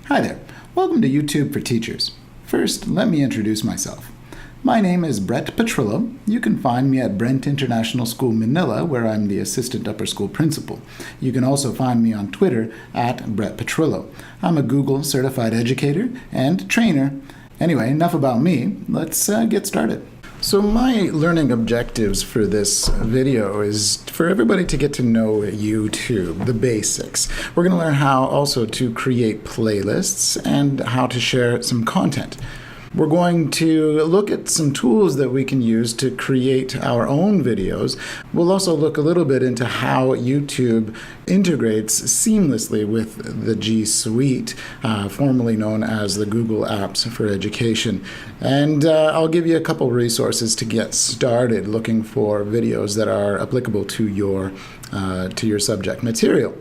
Hi there. Welcome to YouTube for Teachers. First, let me introduce myself. My name is Brent Petrillo. You can find me at Brent International School Manila, where I'm the assistant upper school principal. You can also find me on Twitter at Brent Petrillo. I'm a Google certified educator and trainer. Anyway, enough about me. Let's get started. So my learning objectives for this video is for everybody to get to know YouTube, the basics. We're going to learn how also to create playlists and how to share some content. We're going to look at some tools that we can use to create our own videos. We'll also look a little bit into how YouTube integrates seamlessly with the G Suite, formerly known as the Google Apps for Education. And I'll give you a couple resources to get started looking for videos that are applicable to your subject material.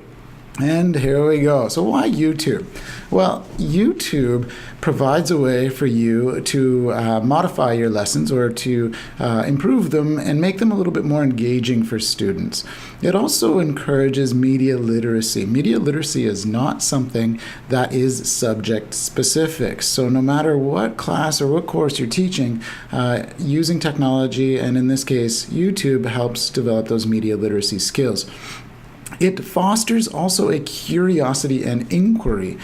And here we go. So why YouTube? Well, YouTube provides a way for you to modify your lessons or to improve them and make them a little bit more engaging for students. It also encourages media literacy. Media literacy is not something that is subject specific. So no matter what class or what course you're teaching, using technology, and in this case, YouTube, helps develop those media literacy skills. It fosters also a curiosity and inquiry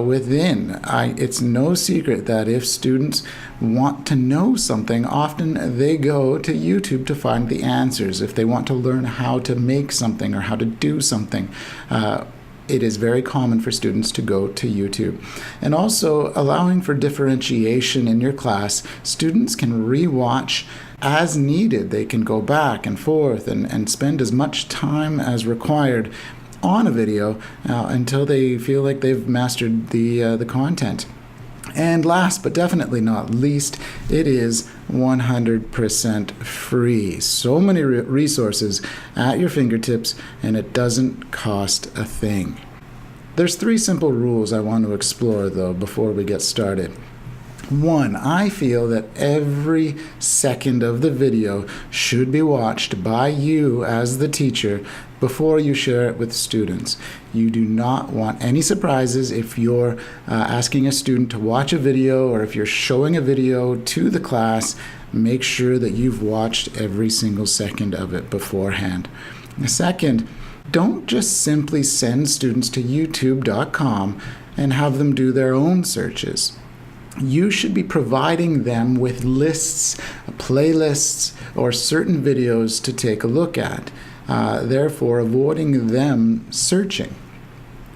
within. It's no secret that if students want to know something, often they go to YouTube to find the answers. If they want to learn how to make something or how to do something, it is very common for students to go to YouTube. And also allowing for differentiation in your class, students can rewatch as needed. They can go back and forth and spend as much time as required on a video until they feel like they've mastered the content. And last but definitely not least, it is 100% free. So many resources at your fingertips, and it doesn't cost a thing. There's 3 simple rules I want to explore, though, before we get started. 1, I feel that every second of the video should be watched by you as the teacher before you share it with students. You do not want any surprises if you're asking a student to watch a video, or if you're showing a video to the class. Make sure that you've watched every single second of it beforehand. Second, don't just simply send students to youtube.com and have them do their own searches. You should be providing them with lists, playlists, or certain videos to take a look at, therefore avoiding them searching.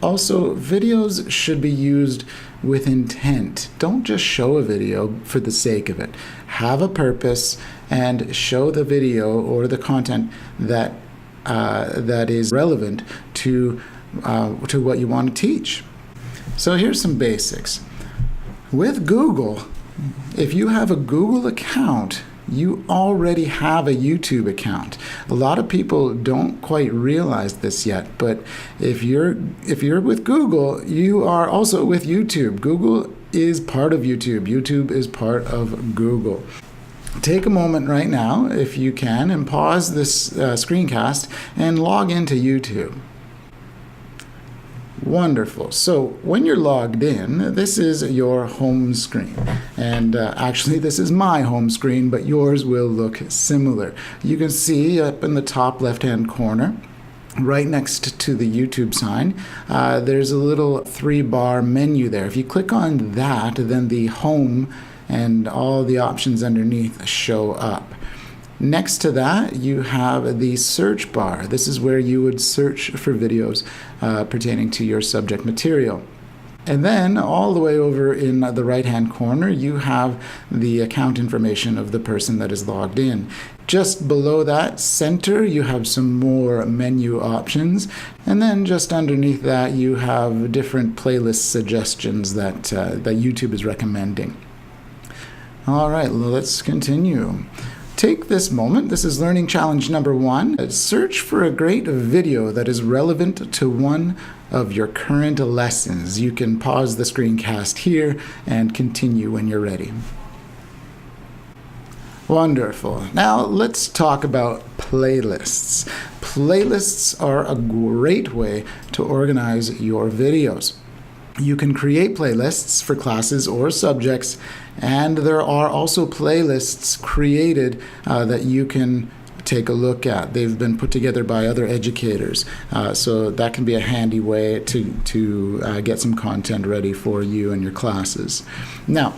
Also, videos should be used with intent. Don't just show a video for the sake of it. Have a purpose and show the video or the content that is relevant to what you want to teach. So here's some basics. With Google, if you have a Google account, you already have a YouTube account. A lot of people don't quite realize this yet, but if you're with Google, you are also with YouTube. Google is part of YouTube. YouTube is part of Google. Take a moment right now, if you can, and pause this screencast and log into YouTube. Wonderful. So when you're logged in, this is your home screen. And actually, this is my home screen, but yours will look similar. You can see up in the top left-hand corner, right next to the YouTube sign, there's a little 3-bar menu there. If you click on that, then the home and all the options underneath show up. Next to that, you have the search bar. This is where you would search for videos pertaining to your subject material. And then all the way over in the right-hand corner, you have the account information of the person that is logged in. Just below that center, you have some more menu options. And then just underneath that, you have different playlist suggestions that YouTube is recommending. All right, let's continue. Take this moment, this is learning challenge number 1. Search for a great video that is relevant to one of your current lessons. You can pause the screencast here and continue when you're ready. Wonderful. Now let's talk about playlists. Playlists are a great way to organize your videos. You can create playlists for classes or subjects, and there are also playlists created that you can take a look at. They've been put together by other educators, so that can be a handy way to get some content ready for you and your classes. Now,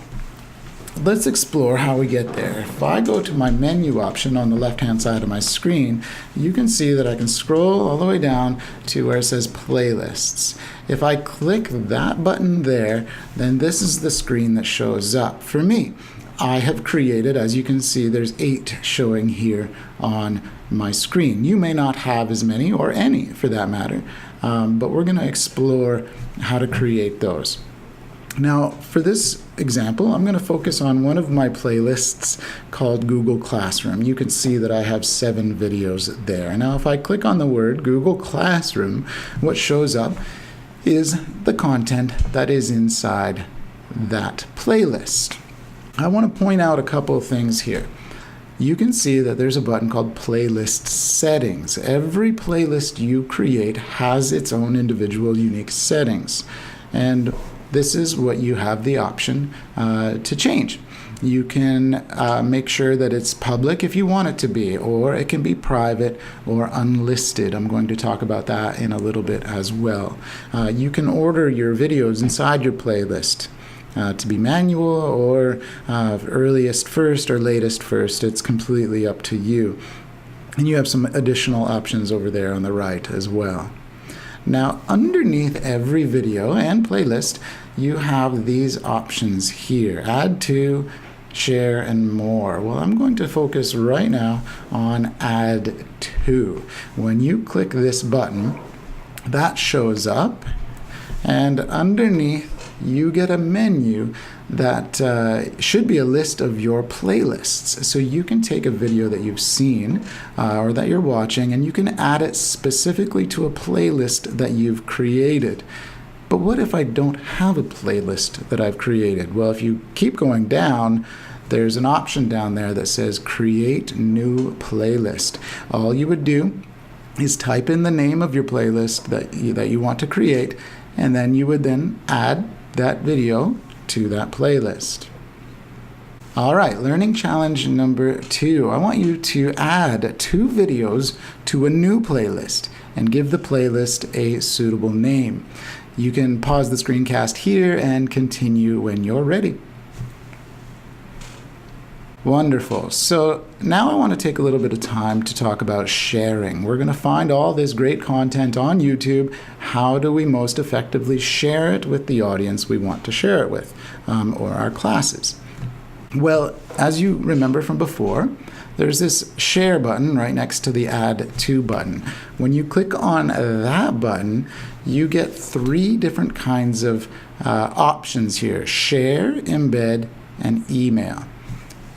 let's explore how we get there. If I go to my menu option on the left-hand side of my screen, you can see that I can scroll all the way down to where it says Playlists. If I click that button there, then this is the screen that shows up for me. I have created, as you can see, there's 8 showing here on my screen. You may not have as many, or any for that matter, but we're going to explore how to create those. Now, for this example, I'm going to focus on one of my playlists called Google Classroom. You can see that I have 7 videos there. Now, if I click on the word Google Classroom, what shows up is the content that is inside that playlist. I want to point out a couple of things here. You can see that there's a button called Playlist Settings. Every playlist you create has its own individual unique settings, and this is what you have the option to change. You can make sure that it's public if you want it to be, or it can be private or unlisted. I'm going to talk about that in a little bit as well. You can order your videos inside your playlist to be manual or earliest first or latest first. It's completely up to you. And you have some additional options over there on the right as well. Now, underneath every video and playlist, you have these options here: add to, share, and more. Well, I'm going to focus right now on add to. When you click this button, that shows up, and underneath you get a menu that should be a list of your playlists. So you can take a video that you've seen or that you're watching, and you can add it specifically to a playlist that you've created. But what if I don't have a playlist that I've created? Well, if you keep going down, there's an option down there that says Create New Playlist. All you would do is type in the name of your playlist that you want to create, and then you would then add that video to that playlist. All right, learning challenge number 2. I want you to add 2 videos to a new playlist and give the playlist a suitable name. You can pause the screencast here and continue when you're ready. Wonderful. So now I want to take a little bit of time to talk about sharing. We're going to find all this great content on YouTube. How do we most effectively share it with the audience we want to share it with, or our classes? Well, as you remember from before, there's this share button right next to the add to button. When you click on that button, you get 3 different kinds of options here: share, embed, and email.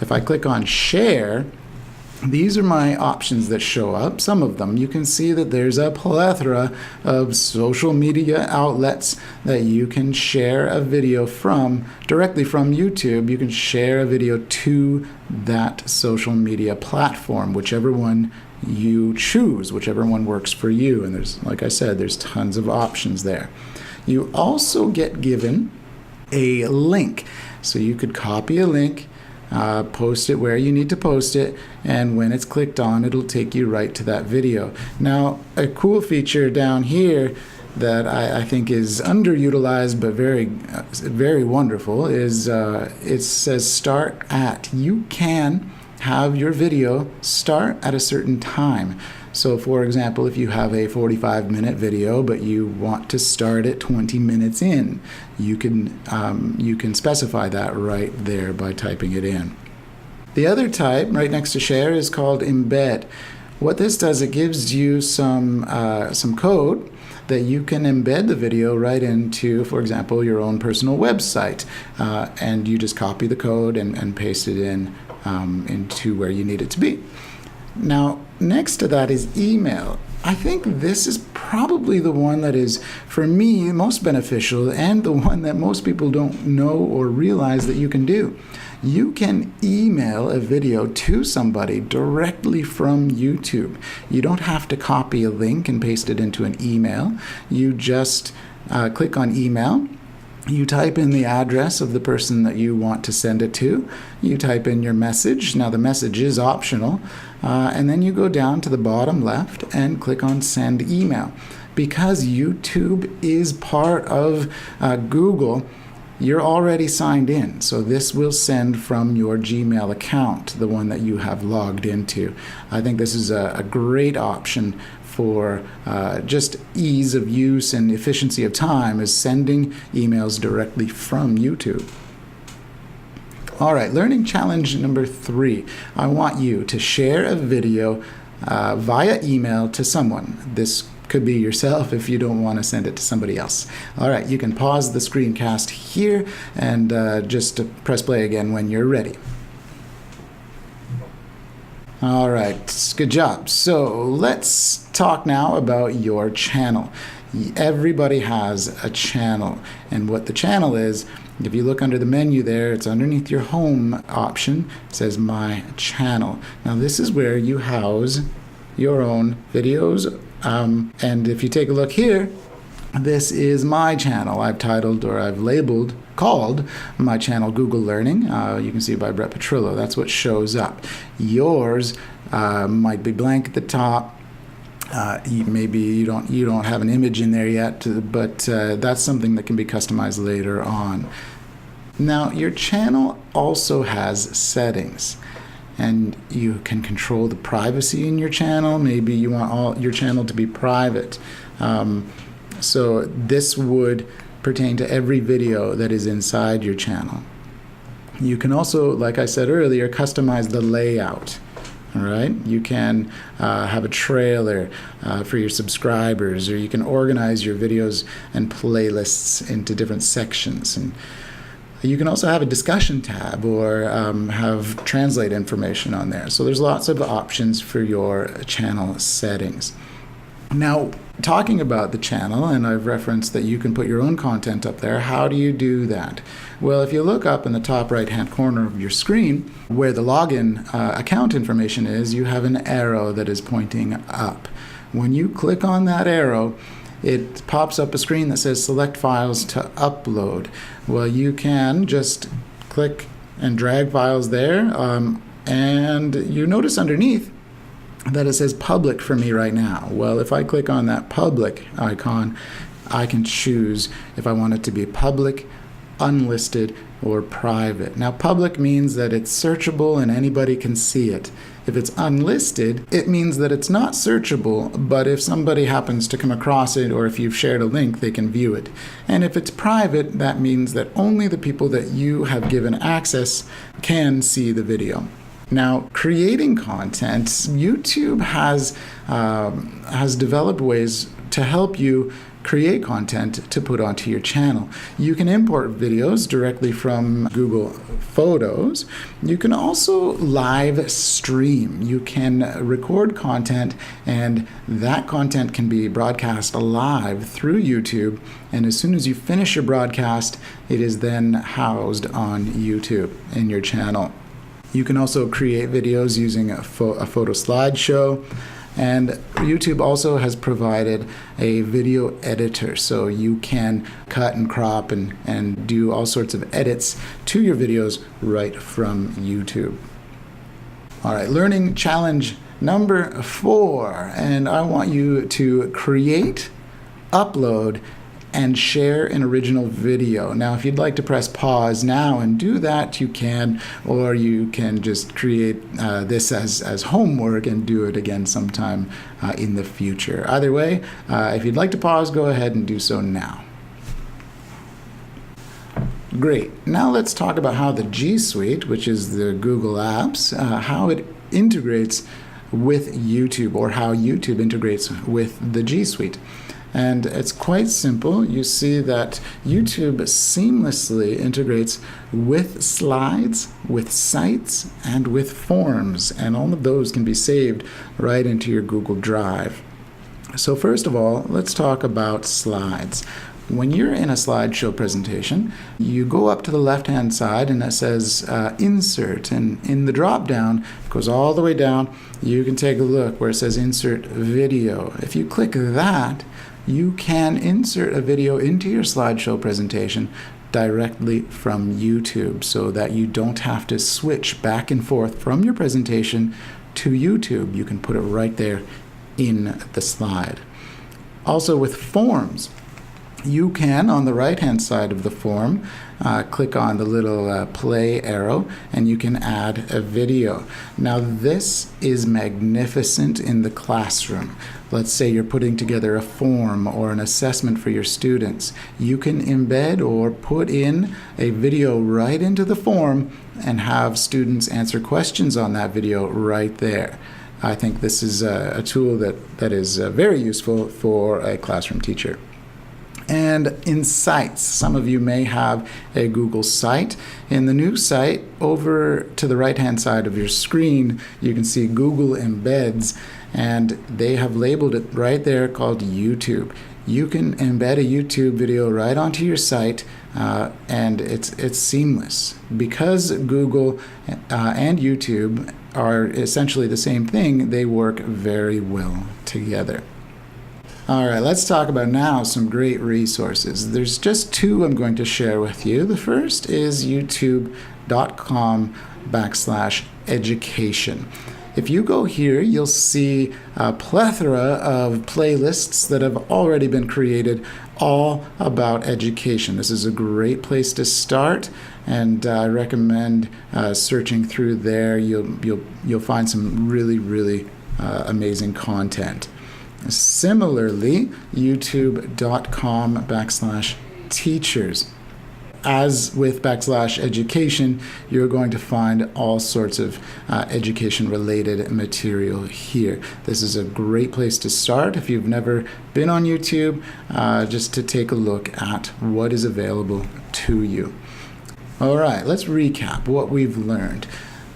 If I click on share, these are my options that show up. Some of them, you can see that there's a plethora of social media outlets that you can share a video from, directly from YouTube. You can share a video to that social media platform, whichever one you choose, whichever one works for you. And there's, like I said, there's tons of options there. You also get given a link. So you could copy a link, post it where you need to post it, and when it's clicked on, it'll take you right to that video. Now, a cool feature down here that I think is underutilized but very wonderful is it says start at. You can have your video start at a certain time. So, for example, if you have a 45-minute video but you want to start it 20 minutes in, you can specify that right there by typing it in. The other type right next to share is called embed. What this does, it gives you some code that you can embed the video right into, for example, your own personal website, and you just copy the code and paste it in into where you need it to be. Now, next to that is email. I think this is probably the one that is, for me, most beneficial, and the one that most people don't know or realize that you can do. You can email a video to somebody directly from YouTube. You don't have to copy a link and paste it into an email. You just click on email, You type in the address of the person that you want to send it to. You type in your message. Now, the message is optional. And then you go down to the bottom left and click on Send Email. Because YouTube is part of Google, you're already signed in. So this will send from your Gmail account, the one that you have logged into. I think this is a great option for just ease of use and efficiency of time, is sending emails directly from YouTube. All right, learning challenge number 3. I want you to share a video via email to someone. This could be yourself if you don't want to send it to somebody else. All right, you can pause the screencast here and just press play again when you're ready. All right, good job. So let's talk now about your channel. Everybody has a channel, and what the channel is, if you look under the menu there, it's underneath your home option. It says My Channel. Now this is where you house your own videos, and if you take a look here, this is my channel. I've titled, or I've called my channel Google Learning. You can see by Brent Petrillo. That's what shows up. Yours might be blank at the top. Maybe you don't have an image in there yet, but that's something that can be customized later on. Now, your channel also has settings, and you can control the privacy in your channel. Maybe you want your channel to be private. So this would pertain to every video that is inside your channel. You can also, like I said earlier, customize the layout. All right, you can have a trailer for your subscribers, or you can organize your videos and playlists into different sections. And you can also have a discussion tab, or have translate information on there. So there's lots of options for your channel settings. Now, talking about the channel, and I've referenced that you can put your own content up there. How do you do that? Well, if you look up in the top right-hand corner of your screen, where the login account information is, you have an arrow that is pointing up. When you click on that arrow, it pops up a screen that says Select Files to Upload. Well, you can just click and drag files there, and you notice underneath that it says public for me right now. Well, if I click on that public icon, I can choose if I want it to be public, unlisted, or private. Now, public means that it's searchable and anybody can see it. If it's unlisted, it means that it's not searchable, but if somebody happens to come across it, or if you've shared a link, they can view it. And if it's private, that means that only the people that you have given access can see the video. Now, creating content, YouTube has developed ways to help you create content to put onto your channel. You can import videos directly from Google Photos. You can also live stream. You can record content, and that content can be broadcast live through YouTube. And as soon as you finish your broadcast, it is then housed on YouTube in your channel. You can also create videos using a photo slideshow, and YouTube also has provided a video editor, so you can cut and crop and do all sorts of edits to your videos right from YouTube. All right, learning challenge number 4, and I want you to create, upload, and share an original video. Now, if you'd like to press pause now and do that, you can, or you can just create this as homework and do it again sometime in the future. Either way, if you'd like to pause, go ahead and do so now. Great. Now let's talk about how the G Suite, which is the Google Apps, how it integrates with YouTube, or how YouTube integrates with the G Suite. And it's quite simple. You see that YouTube seamlessly integrates with slides, with sites, and with forms. And all of those can be saved right into your Google Drive. So first of all, let's talk about slides. When you're in a slideshow presentation, you go up to the left-hand side and it says Insert. And in the drop-down, it goes all the way down. You can take a look where it says Insert Video. If you click that, you can insert a video into your slideshow presentation directly from YouTube so that you don't have to switch back and forth from your presentation to YouTube. You can put it right there in the slide. Also with forms, you can, on the right-hand side of the form, click on the little play arrow and you can add a video. Now this is magnificent in the classroom. Let's say you're putting together a form or an assessment for your students. You can embed or put in a video right into the form and have students answer questions on that video right there. I think this is a tool that is very useful for a classroom teacher. And in sites, some of you may have a Google site. In the new site, over to the right-hand side of your screen, you can see Google Embeds, and they have labeled it right there called YouTube. You can embed a YouTube video right onto your site, and it's seamless. Because Google and YouTube are essentially the same thing, they work very well together. All right, let's talk about now some great resources. There's just two I'm going to share with you. The first is youtube.com/education. If you go here, you'll see a plethora of playlists that have already been created all about education. This is a great place to start, and I recommend searching through there. You'll find some really amazing content. Similarly, youtube.com/teachers. As with /education, you're going to find all sorts of education-related material here. This is a great place to start if you've never been on YouTube, just to take a look at what is available to you. All right, let's recap what we've learned.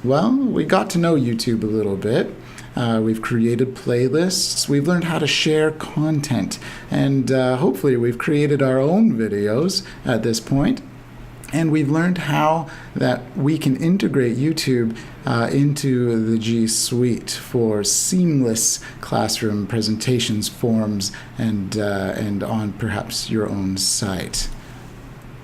Well, we got to know YouTube a little bit. We've created playlists, we've learned how to share content, and hopefully we've created our own videos at this point. And we've learned how that we can integrate YouTube into the G Suite for seamless classroom presentations, forms, and on perhaps your own site.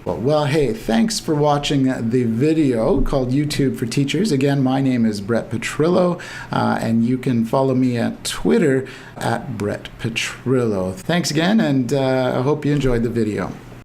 Well, hey, thanks for watching the video called YouTube for Teachers. Again, my name is Brent Petrillo, and you can follow me at Twitter at Brent Petrillo. Thanks again, and I hope you enjoyed the video.